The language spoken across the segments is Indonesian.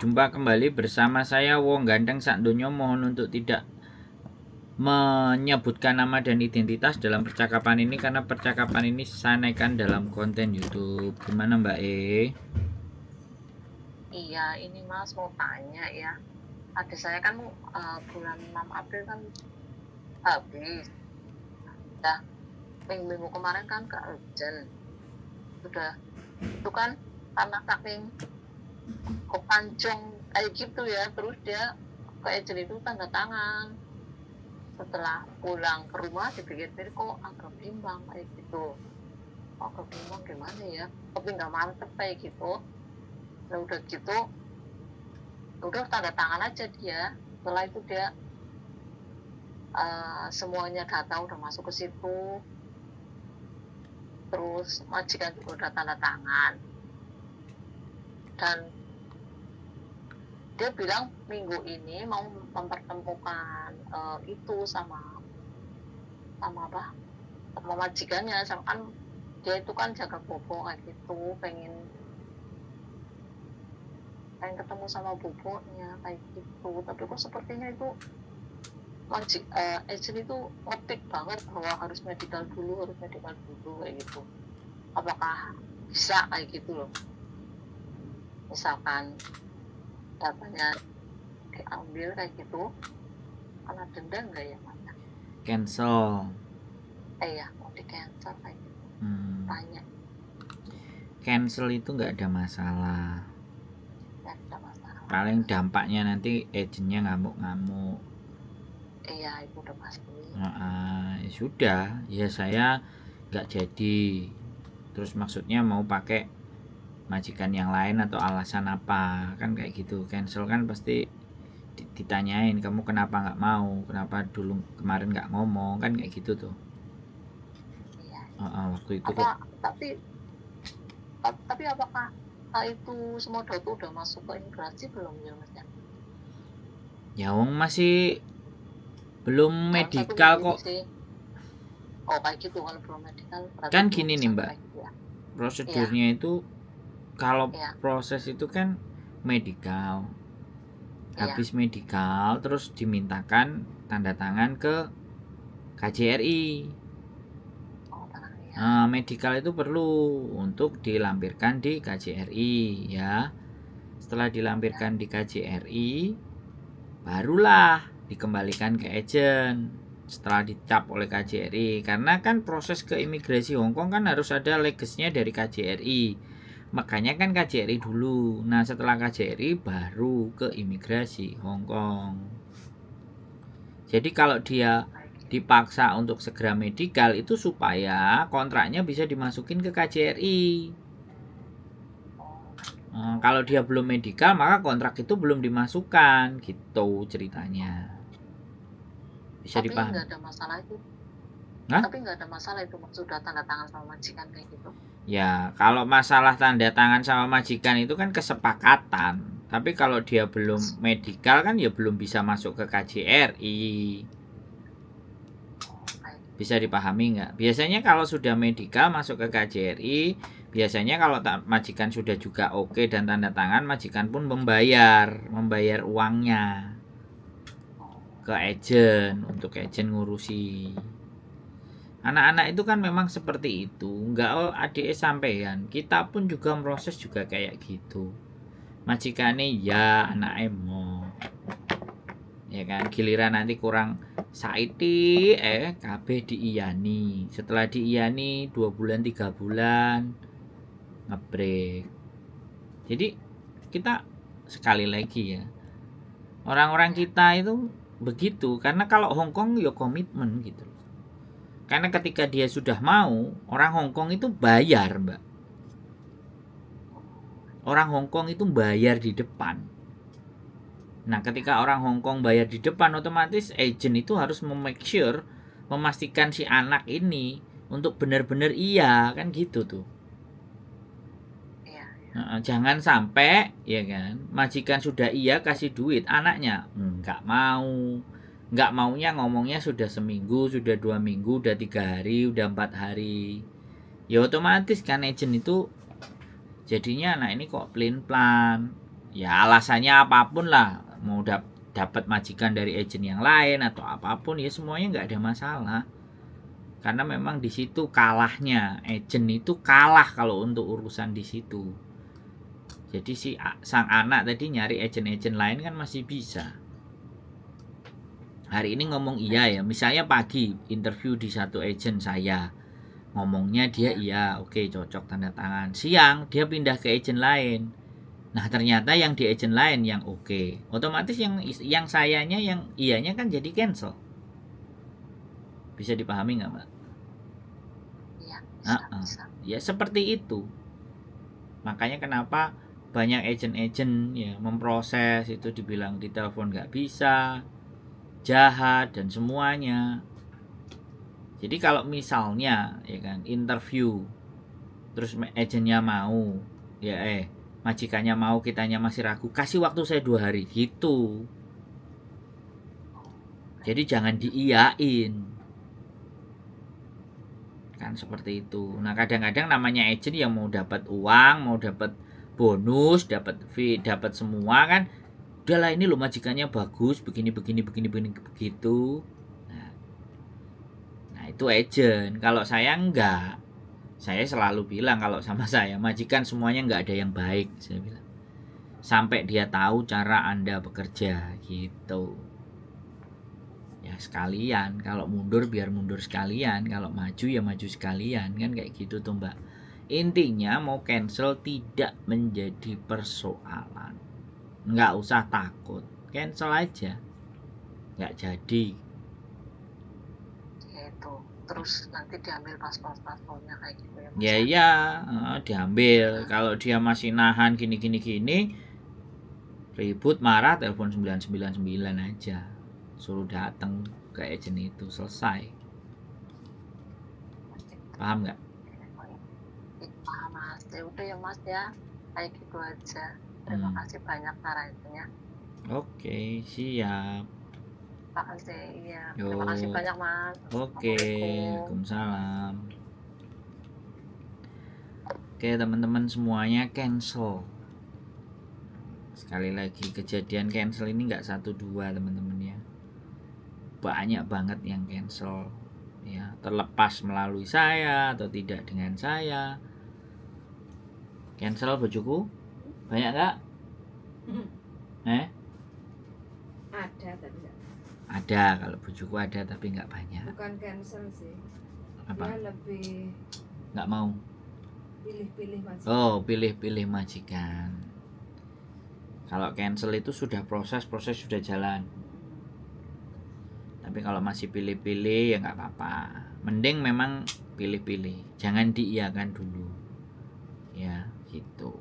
Jumpa kembali bersama saya Wong Ganteng Sakdonya. Mohon untuk tidak menyebutkan nama dan identitas dalam percakapan ini karena percakapan ini saya naikkan dalam konten YouTube. Gimana Mbak E? Iya, ini Mas mau tanya ya. Adik saya kan bulan 6 April kan habis. Nah, minggu kemarin kan ke urgent. Sudah itu kan karena saking kepancung kayak gitu ya, terus dia ke urgent itu tanda tangan. Setelah pulang ke rumah dipikir-pikir kok agak bimbang kayak gitu. Agak bimbang gimana ya? Tapi nggak mantep kayak gitu. Nah udah gitu, udah tanda tangan aja dia. Setelah itu dia semuanya data udah masuk ke situ, terus majikan juga udah tanda tangan, dan dia bilang minggu ini mau mempertemukan itu sama apa, sama majikannya. Sama kan dia itu kan jaga bobo kayak gitu, pengen ketemu sama bobonya kayak gitu. Tapi kok sepertinya itu agent itu ngetik banget bahwa harus medical dulu kayak gitu. Apakah bisa kayak gitu loh, misalkan datanya diambil kayak gitu, kena denda nggak ya Mas? Cancel. Ya mau di cancel kayak gitu. Tanya. Cancel itu nggak ada masalah. Nggak ada masalah. Paling dampaknya nanti agentnya ngamuk-ngamuk. Iya, itu udah pasti. Ya sudah, ya saya nggak jadi. Terus maksudnya mau pakai majikan yang lain atau alasan apa, kan kayak gitu. Cancel kan pasti ditanyain kamu kenapa nggak mau, kenapa dulu kemarin nggak ngomong, kan kayak gitu tuh. Iya. Waktu itu apa, tapi apakah itu semua data udah masuk ke imigrasi belum ya Mas? Ya wong masih belum medical kok. Oh kayak gitu, kalau belum medical Kan gini nih Mbak, gitu ya. prosedurnya itu kalau Iya. proses itu kan medical. Habis medical terus dimintakan tanda tangan ke KJRI. Medical itu perlu untuk dilampirkan di KJRI ya. Setelah dilampirkan di KJRI, barulah dikembalikan ke agent setelah dicap oleh KJRI. Karena kan proses ke imigrasi Hongkong kan harus ada legasnya dari KJRI. Makanya kan KJRI dulu. Nah setelah KJRI baru ke imigrasi Hongkong. Jadi kalau dia dipaksa untuk segera medical itu supaya kontraknya bisa dimasukin ke KJRI. Kalau dia belum medical maka kontrak itu belum dimasukkan, gitu ceritanya. Bisa dipahami? Tapi nggak ada masalah itu. Tapi nggak ada masalah itu sudah tanda tangan sama majikan kayak gitu. Ya kalau masalah tanda tangan sama majikan itu kan kesepakatan. Tapi kalau dia belum medical kan ya belum bisa masuk ke KJRI. Bisa dipahami nggak? Biasanya kalau sudah medical masuk ke KJRI, biasanya kalau majikan sudah juga oke dan tanda tangan, majikan pun membayar uangnya ke agent untuk agent ngurusi. Anak-anak itu kan memang seperti itu, nggak adik sampean, kita pun juga proses juga kayak gitu. Majikane ya anak emo, ya kan, giliran nanti kurang saiti kabeh diiyani. Setelah diiyani 2 bulan 3 bulan ngebreak. Jadi kita sekali lagi ya, orang-orang kita itu begitu, karena kalau Hongkong ya komitmen gitu. Karena ketika dia sudah mau, orang Hongkong itu bayar Mbak. Orang Hongkong itu bayar di depan. Nah ketika orang Hongkong bayar di depan, otomatis agent itu harus make sure, memastikan si anak ini untuk benar-benar iya, kan gitu tuh. Jangan sampai ya kan, majikan sudah iya kasih duit, anaknya nggak mau. Nggak maunya ngomongnya sudah seminggu, sudah 2 minggu, udah 3 hari, udah 4 hari. Ya otomatis kan agent itu jadinya anak ini kok pelin-pelan. Ya alasannya apapun lah, mau dapat majikan dari agent yang lain atau apapun ya semuanya nggak ada masalah. Karena memang di situ kalahnya agent itu kalah kalau untuk urusan di situ. Jadi si sang anak tadi nyari agent-agent lain kan masih bisa. Hari ini ngomong iya ya, misalnya pagi interview di satu agent saya, ngomongnya dia iya, oke cocok tanda tangan. Siang dia pindah ke agent lain. Nah ternyata yang di agent lain yang oke, otomatis yang sayanya yang iyanya kan jadi cancel. Bisa dipahami nggak mbak? Iya, bisa. Ya seperti itu. Makanya kenapa banyak agent-agent ya memproses itu dibilang di telepon nggak bisa, jahat dan semuanya. Jadi kalau misalnya ya kan interview terus agentnya mau ya majikannya mau kitanya masih ragu, kasih waktu saya 2 hari gitu. Jadi jangan diiyain kan seperti itu. Nah kadang-kadang namanya agent yang mau dapat uang, mau dapat bonus, dapat fee, dapat semua kan, udahlah ini loh majikannya bagus begini begitu. Nah itu agent. Kalau saya enggak, saya selalu bilang kalau sama saya majikan semuanya enggak ada yang baik, saya bilang sampai dia tahu cara Anda bekerja gitu. Ya sekalian, kalau mundur biar mundur sekalian, kalau maju ya maju sekalian, kan kayak gitu tuh mbak. Intinya mau cancel tidak menjadi persoalan, nggak usah takut, cancel aja, nggak jadi Gitu. Terus nanti diambil paspornya kayak gitu ya Mas ya. ya? Diambil. Kalau dia masih nahan gini ribut marah telepon 999 aja, suruh datang ke agent itu, selesai. Paham nggak? Paham Mas. Ya udah ya Mas ya. Kayak gitu aja. Terima kasih banyak sarannya. Oke, siap. Terima kasih. Iya. Yo. Terima kasih banyak Mas. Oke, Waalaikumsalam. Oke teman-teman semuanya cancel. Sekali lagi kejadian cancel ini nggak 1-2 teman-teman ya, banyak banget yang cancel ya, terlepas melalui saya atau tidak dengan saya. Cancel bojoku banyak nggak? Ada tapi enggak. Ada, kalau bojoku ada tapi nggak banyak. Bukan cancel sih. Apa? Dia lebih nggak mau. Pilih-pilih majikan. Oh, pilih-pilih majikan. Kalau cancel itu sudah proses sudah jalan. Tapi kalau masih pilih-pilih ya nggak apa-apa. Mending memang pilih-pilih, jangan diiyakan dulu. Ya, gitu.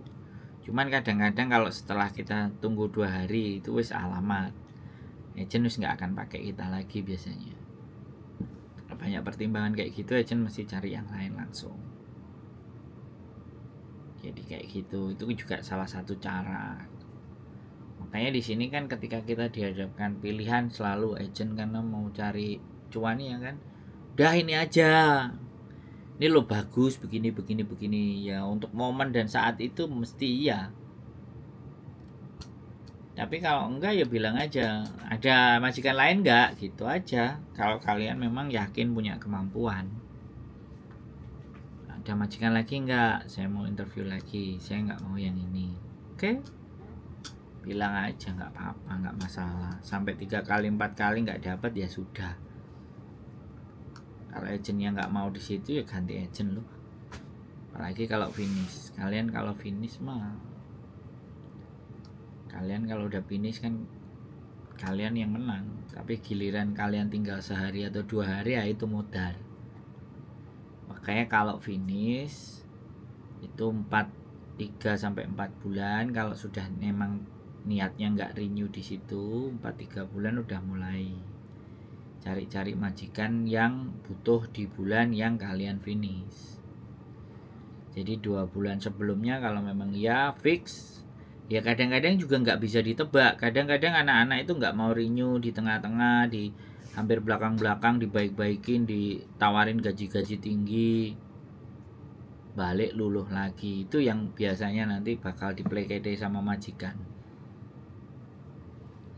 Cuman kadang-kadang kalau setelah kita tunggu 2 hari itu wis alamat, agent wis nggak akan pakai kita lagi biasanya. Kalau banyak pertimbangan kayak gitu, agent mesti cari yang lain langsung. Jadi kayak gitu, itu juga salah satu cara. Makanya di sini kan ketika kita dihadapkan pilihan selalu agent karena mau cari cuan ya kan, udah ini aja, ini lo bagus begini ya, untuk momen dan saat itu mesti iya. Tapi kalau enggak ya bilang aja ada majikan lain enggak, gitu aja. Kalau kalian memang yakin punya kemampuan, ada majikan lagi enggak, saya mau interview lagi, saya enggak mau yang ini, oke? Bilang aja nggak apa-apa, nggak masalah. Sampai 3 kali 4 kali nggak dapat ya sudah. Kalau agentnya nggak mau di situ ya ganti agent loh. Apalagi kalau finish. Kalian kalau finish mah, kalian kalau udah finish kan kalian yang menang. Tapi giliran kalian tinggal sehari atau 2 hari ya itu modal. Makanya kalau finish itu 3-4 bulan. Kalau sudah memang niatnya nggak renew di situ, 4-3 bulan udah mulai cari-cari majikan yang butuh di bulan yang kalian finish. Jadi 2 bulan sebelumnya kalau memang ya fix, ya kadang-kadang juga nggak bisa ditebak. Kadang-kadang anak-anak itu nggak mau renew di tengah-tengah, di hampir belakang-belakang dibaik-baikin, ditawarin gaji-gaji tinggi, balik luluh lagi. Itu yang biasanya nanti bakal diplekete sama majikan.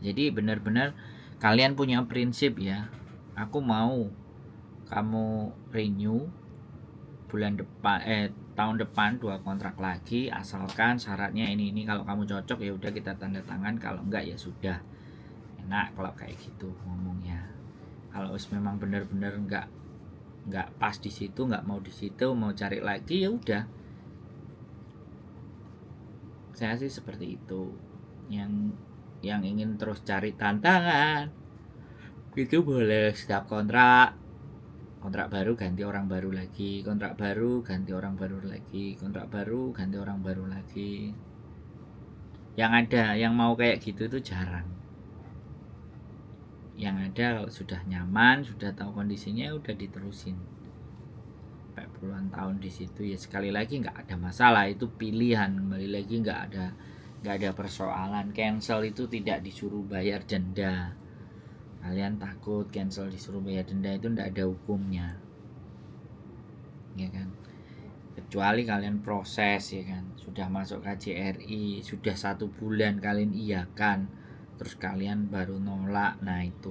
Jadi benar-benar kalian punya prinsip ya. Aku mau kamu renew bulan depan tahun depan 2 kontrak lagi, asalkan syaratnya ini kalau kamu cocok ya udah kita tanda tangan, kalau enggak ya sudah. Enak kalau kayak gitu ngomongnya. Kalau memang benar-benar enggak pas di situ, enggak mau di situ, mau cari lagi ya udah. Saya sih seperti itu. Yang ingin terus cari tantangan itu boleh setiap kontrak baru ganti orang baru lagi, kontrak baru ganti orang baru lagi, kontrak baru ganti orang baru lagi. Yang ada yang mau kayak gitu itu jarang. Yang ada kalau sudah nyaman, sudah tahu kondisinya udah diterusin sampai puluhan tahun di situ ya. Sekali lagi nggak ada masalah, itu pilihan. Kembali lagi nggak ada persoalan. Cancel itu tidak disuruh bayar denda. Kalian takut cancel disuruh bayar denda, itu nggak ada hukumnya, ya kan? Kecuali kalian proses, ya kan, sudah masuk KJRI sudah 1 bulan kalian iyakan, terus kalian baru nolak, nah itu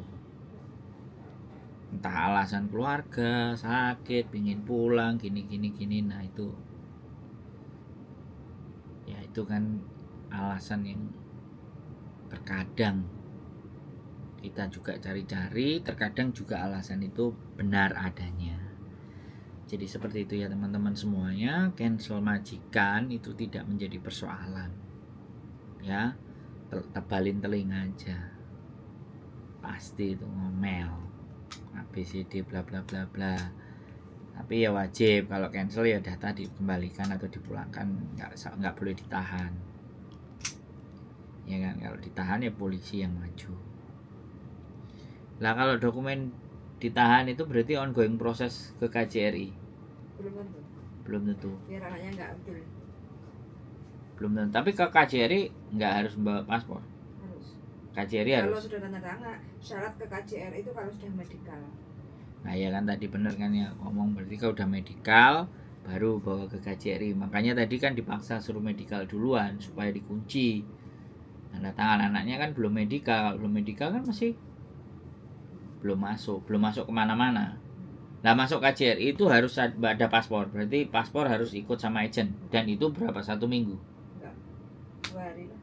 entah alasan keluarga, sakit, pingin pulang, gini, nah itu ya itu kan alasan yang terkadang kita juga cari-cari, terkadang juga alasan itu benar adanya. Jadi seperti itu ya teman-teman semuanya. Cancel majikan itu tidak menjadi persoalan ya. Tebalin telinga aja, pasti itu ngomel ABCD bla bla bla bla. Tapi ya wajib kalau cancel ya data dikembalikan atau dipulangkan, nggak boleh ditahan, ya kan? Kalau ditahan ya polisi yang maju. Lah kalau dokumen ditahan itu berarti ongoing proses ke KJRI. Belum tentu. Biar anaknya nggak ambil. Belum tentu. Tapi ke KJRI nggak harus membawa paspor. Harus. KJRI Kalau harus. sudah tanda tangan, syarat ke KJR itu kalau sudah medikal. Nah ya kan tadi bener kan ya ngomong, berarti kalau udah medikal baru bawa ke KJRI. Makanya tadi kan dipaksa suruh medikal duluan supaya dikunci. Tanda tangan anaknya kan belum medikal. Kalau belum medikal kan masih belum masuk kemana-mana. Nah masuk KJRI itu harus ada paspor, berarti paspor harus ikut sama agent. Dan itu berapa? 1 minggu? Enggak. 2 hari lah.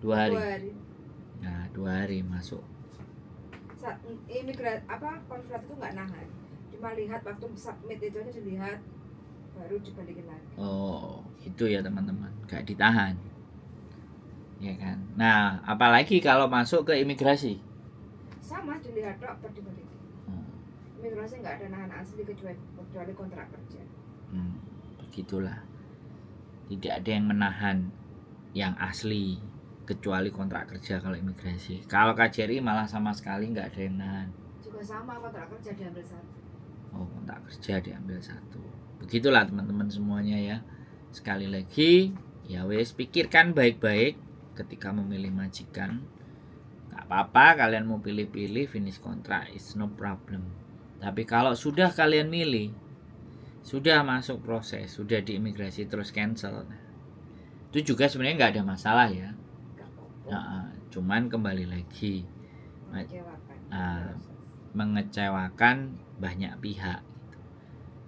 2 hari. 2 hari. Nah 2 hari masuk. Konsulat itu nggak nahan, cuma lihat waktu submit itu aja dilihat, baru dibalikin lagi. Oh gitu ya teman-teman, nggak ditahan, ya kan? Nah apalagi kalau masuk ke imigrasi, sama dilihat dok, dibalikin. Imigrasi nggak ada nahan asli kecuali kontrak kerja. Begitulah, tidak ada yang menahan yang asli kecuali kontrak kerja kalau imigrasi. Kalau KJRI malah sama sekali nggak ada yang nahan. Juga sama, kontrak kerja diambil 1. Oh, kontrak kerja diambil 1. Begitulah teman-teman semuanya ya. Sekali lagi, ya wes pikirkan baik-baik ketika memilih majikan. Nggak apa-apa kalian mau pilih-pilih finish kontrak, it's no problem. Tapi kalau sudah kalian milih, sudah masuk proses, sudah di imigrasi terus cancel, itu juga sebenarnya nggak ada masalah ya. Nah, cuman kembali lagi mengecewakan banyak pihak gitu.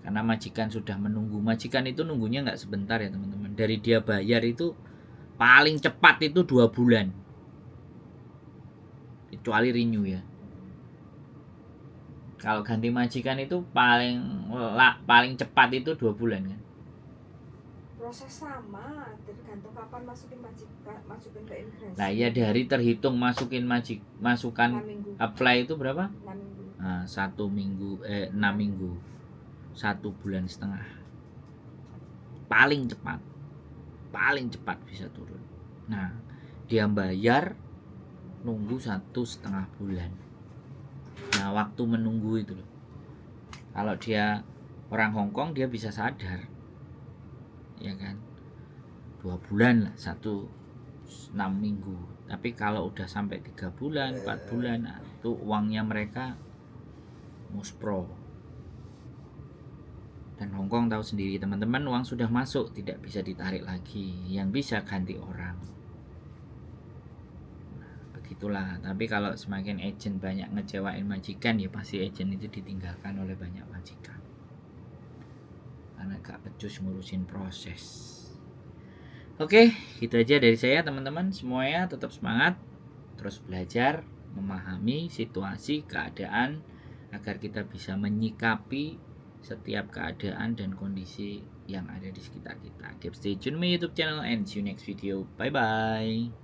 Karena majikan sudah menunggu. Majikan itu nunggunya nggak sebentar ya teman-teman. Dari dia bayar itu paling cepat itu 2 bulan, kecuali renew ya. Kalau ganti majikan itu paling cepat itu 2 bulan kan. Proses sama, tergantung kapan masukin ke imigrasi. Nah ya dari terhitung masukan 6 minggu. apply itu berapa? 6 minggu. Nah, 1 minggu 6 minggu, 1 bulan setengah, paling cepat bisa turun. Nah dia bayar nunggu 1,5 bulan. Nah waktu menunggu itu loh, kalau dia orang Hongkong dia bisa sadar, ya kan, 2 bulan lah, 6 minggu. Tapi kalau udah sampai 3 bulan 4 bulan, nah, itu uangnya mereka muspro. Dan Hongkong tahu sendiri teman-teman, uang sudah masuk tidak bisa ditarik lagi, yang bisa ganti orang. Nah, begitu itulah. Tapi kalau semakin agent banyak ngecewain majikan, ya pasti agent itu ditinggalkan oleh banyak majikan karena gak becus ngurusin proses. Oke, gitu aja dari saya teman-teman semuanya. Tetap semangat, terus belajar memahami situasi keadaan agar kita bisa menyikapi setiap keadaan dan kondisi yang ada di sekitar kita. Keep stay tune my YouTube channel and see you next video. Bye bye.